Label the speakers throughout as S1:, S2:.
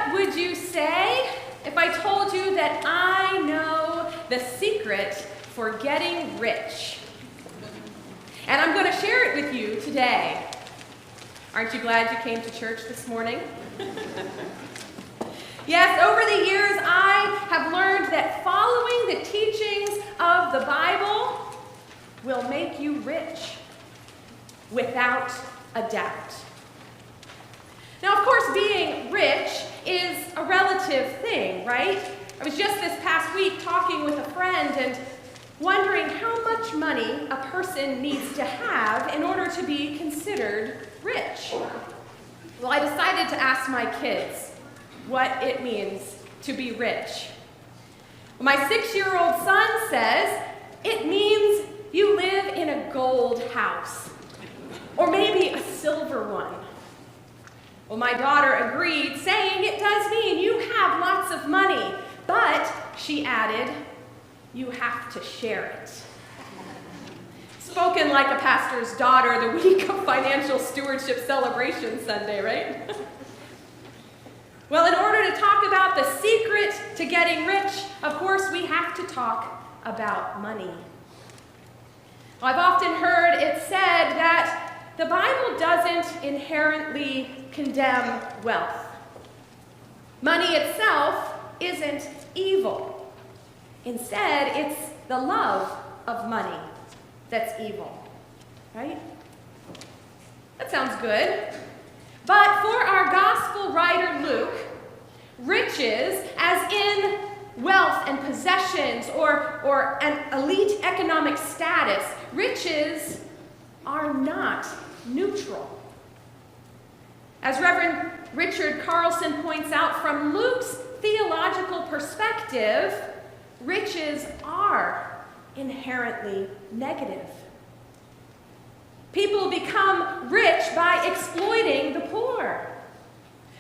S1: What would you say if I told you that I know the secret for getting rich? And I'm going to share it with you today. Aren't you glad you came to church this morning? Yes, over the years I have learned that following the teachings of the Bible will make you rich, without a doubt. Now, of course, being rich is a relative thing, right? I was just this past week talking with a friend and wondering how much money a person needs to have in order to be considered rich. Well, I decided to ask my kids what it means to be rich. My 6-year-old son says it means you live in a gold house, or maybe a silver one. Well, my daughter agreed, saying it does mean you have lots of money, but, she added, you have to share it. Spoken like a pastor's daughter the week of Financial Stewardship Celebration Sunday, right? Well, in order to talk about the secret to getting rich, of course, we have to talk about money. Well, I've often heard it said that the Bible doesn't inherently condemn wealth. Money itself isn't evil. Instead, it's the love of money that's evil, right? That sounds good. But for our gospel writer Luke, riches, as in wealth and possessions or an elite economic status, riches are not neutral. As Reverend Richard Carlson points out, from Luke's theological perspective, riches are inherently negative. People become rich by exploiting the poor.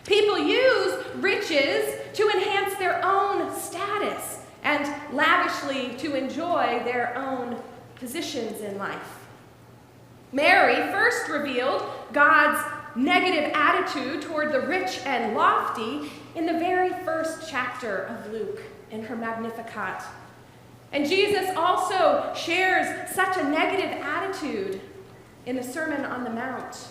S1: People use riches to enhance their own status and lavishly to enjoy their own positions in life. Mary first revealed God's negative attitude toward the rich and lofty in the very first chapter of Luke in her Magnificat. And Jesus also shares such a negative attitude in the Sermon on the Mount.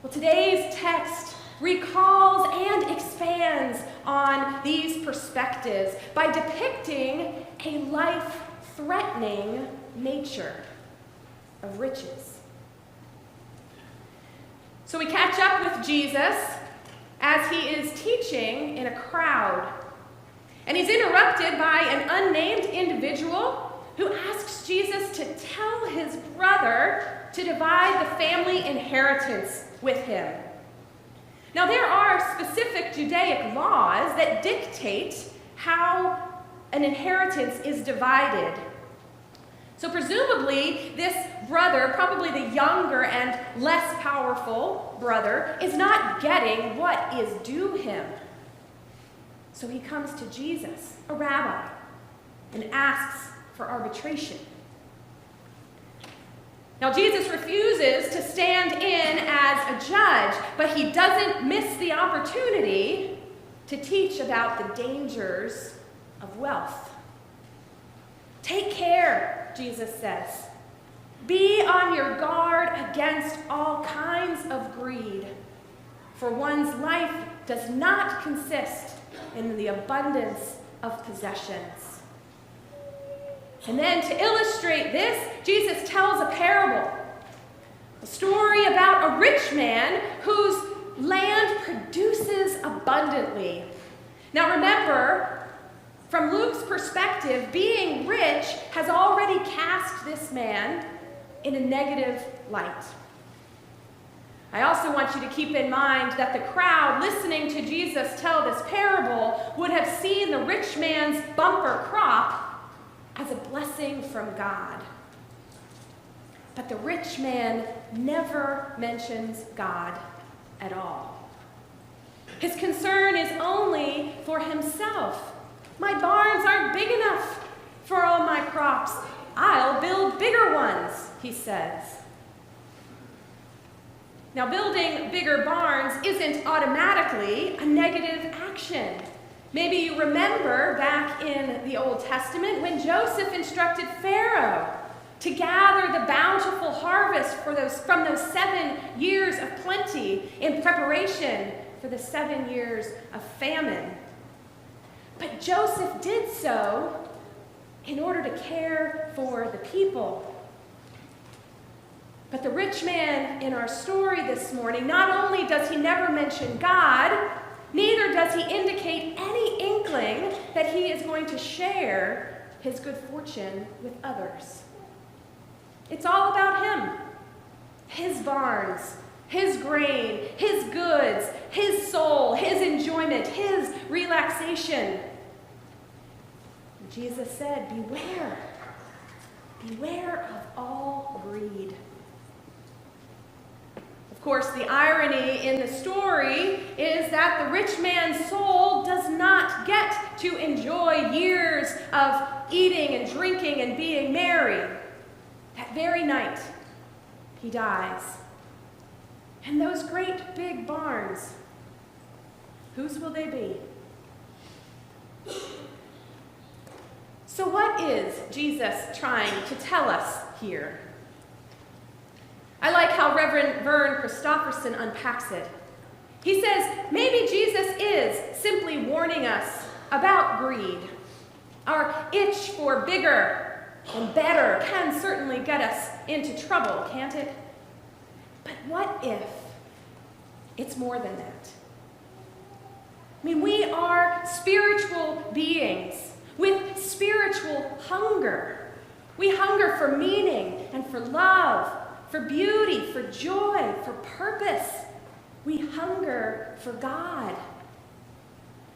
S1: Well, today's text recalls and expands on these perspectives by depicting a life-threatening nature of riches. So we catch up with Jesus as he is teaching in a crowd. And he's interrupted by an unnamed individual who asks Jesus to tell his brother to divide the family inheritance with him. Now, there are specific Judaic laws that dictate how an inheritance is divided. So presumably, this brother, probably the younger and less powerful brother, is not getting what is due him. So he comes to Jesus, a rabbi, and asks for arbitration. Now, Jesus refuses to stand in as a judge, but he doesn't miss the opportunity to teach about the dangers of wealth. Take care, Jesus says. Be on your guard against all kinds of greed, for one's life does not consist in the abundance of possessions. And then to illustrate this, Jesus tells a parable, a story about a rich man whose land produces abundantly. Now remember, from Luke's perspective, being rich has already cast this man in a negative light. I also want you to keep in mind that the crowd listening to Jesus tell this parable would have seen the rich man's bumper crop as a blessing from God. But the rich man never mentions God at all. His concern is only for himself. My barns aren't big enough for all my crops. I'll build bigger ones, he says. Now, building bigger barns isn't isn't automatically a negative action. Maybe you remember back in the Old Testament when Joseph instructed Pharaoh to gather the bountiful harvest from those 7 years of plenty in preparation for the 7 years of famine. But Joseph did so in order to care for the people. But the rich man in our story this morning, not only does he never mention God, neither does he indicate any inkling that he is going to share his good fortune with others. It's all about him, his barns, his grain, his goods, his soul, his enjoyment, his relaxation. And Jesus said, beware. Beware of all greed. Of course, the irony in the story is that the rich man's soul does not get to enjoy years of eating and drinking and being merry. That very night, he dies. And those great big barns, whose will they be? So what is Jesus trying to tell us here? I like how Reverend Vern Christofferson unpacks it. He says, maybe Jesus is simply warning us about greed. Our itch for bigger and better can certainly get us into trouble, can't it? But what if it's more than that? I mean, we are spiritual beings with spiritual hunger. We hunger for meaning and for love, for beauty, for joy, for purpose. We hunger for God.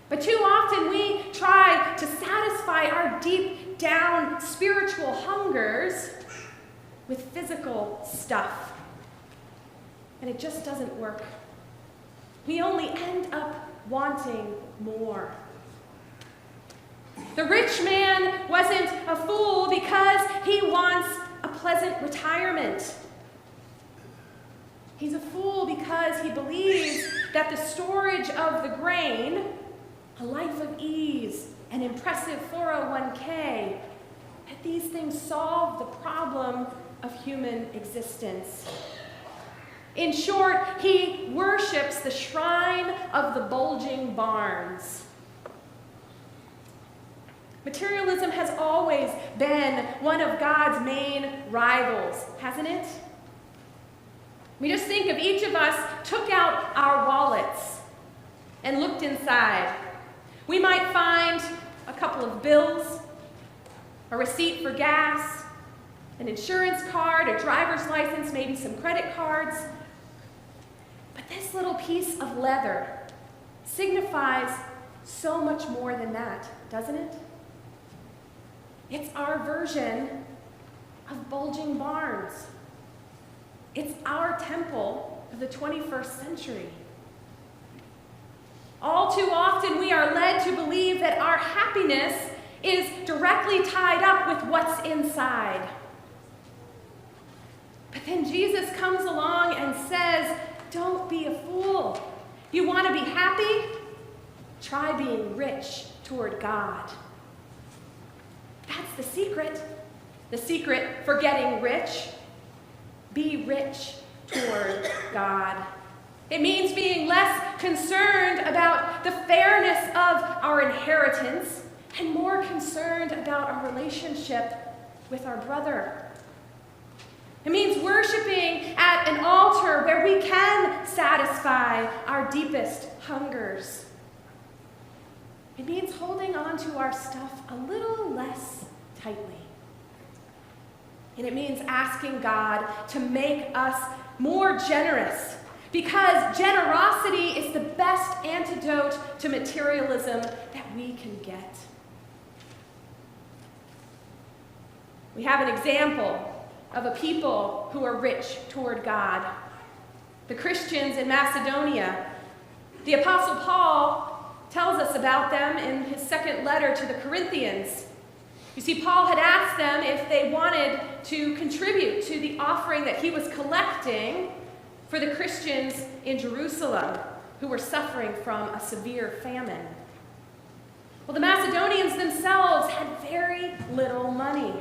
S1: But too often we try to satisfy our deep down spiritual hungers with physical stuff. And it just doesn't work. We only end up wanting more. The rich man wasn't a fool because he wants a pleasant retirement. He's a fool because he believes that the storage of the grain, a life of ease, an impressive 401k, that these things solve the problem of human existence. In short, he worships the shrine of the bulging barns. Materialism has always been one of God's main rivals, hasn't it? We just think if each of us took out our wallets and looked inside, we might find a couple of bills, a receipt for gas, an insurance card, a driver's license, maybe some credit cards. But this little piece of leather signifies so much more than that, doesn't it? It's our version of bulging barns. It's our temple of the 21st century. All too often, we are led to believe that our happiness is directly tied up with what's inside. But then Jesus comes along and says, don't be a fool. You want to be happy? Try being rich toward God. That's the secret. The secret for getting rich. Be rich toward God. It means being less concerned about the fairness of our inheritance and more concerned about our relationship with our brother. It means worshiping at an altar where we can satisfy our deepest hungers. It means holding on to our stuff a little less tightly. And it means asking God to make us more generous, because generosity is the best antidote to materialism that we can get. We have an example of a people who are rich toward God. The Christians in Macedonia. The Apostle Paul tells us about them in his second letter to the Corinthians. You see, Paul had asked them if they wanted to contribute to the offering that he was collecting for the Christians in Jerusalem. who were suffering from a severe famine. Well, the Macedonians themselves had very little money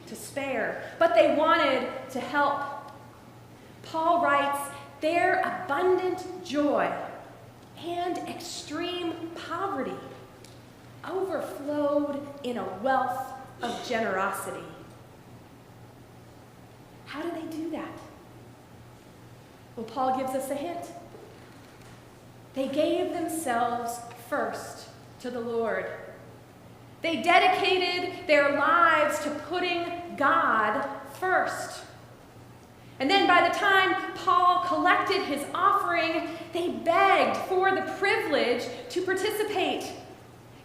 S1: to spare, but they wanted to help. Paul writes, their abundant joy and extreme poverty overflowed in a wealth of generosity. How do they do that? Well, Paul gives us a hint. They gave themselves first to the Lord. They dedicated their lives to putting God first. And then by the time Paul collected his offering, they begged for the privilege to participate.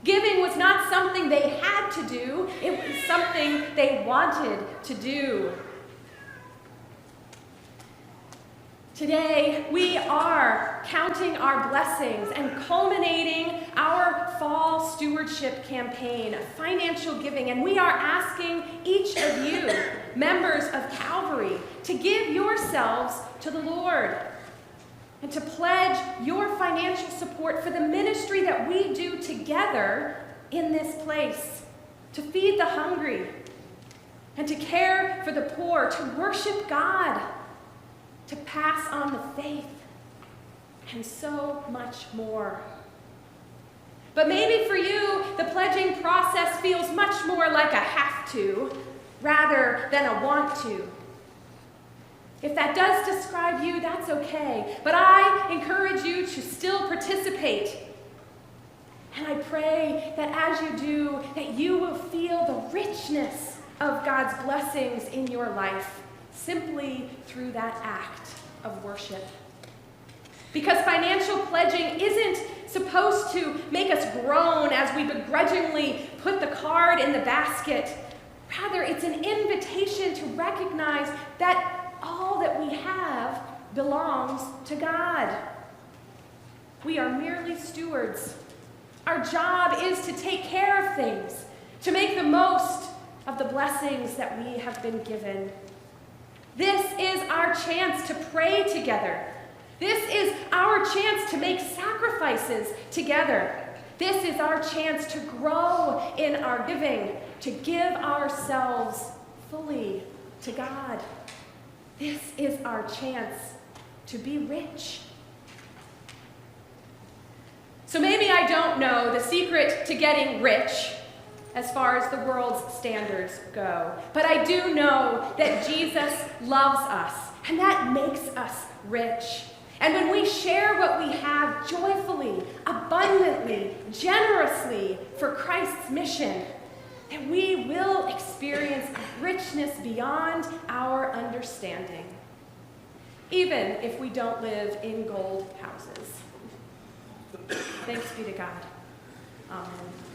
S1: Giving was not something they had to do, it was something they wanted to do. Today, we are counting our blessings and culminating our fall stewardship campaign of financial giving, and we are asking each of you, members of Calvary, to give yourselves to the Lord and to pledge your financial support for the ministry that we do together in this place, to feed the hungry and to care for the poor, to worship God, to pass on the faith, and so much more. But maybe for you, the pledging process feels much more like a have to rather than a want to. If that does describe you, that's okay. But I encourage you to still participate. And I pray that as you do, that you will feel the richness of God's blessings in your life simply through that act of worship. Because financial pledging isn't supposed to make us groan as we begrudgingly put the card in the basket. Rather, it's an invitation to recognize that all that we have belongs to God. We are merely stewards. Our job is to take care of things, to make the most of the blessings that we have been given. This is our chance to pray together. This is our chance to make sacrifices together. This is our chance to grow in our giving, to give ourselves fully to God. This is our chance to be rich. So maybe I don't know the secret to getting rich as far as the world's standards go. But I do know that Jesus loves us, and that makes us rich. And when we share what we have joyfully, abundantly, generously for Christ's mission, then we will experience richness beyond our understanding, even if we don't live in gold houses. Thanks be to God. Amen.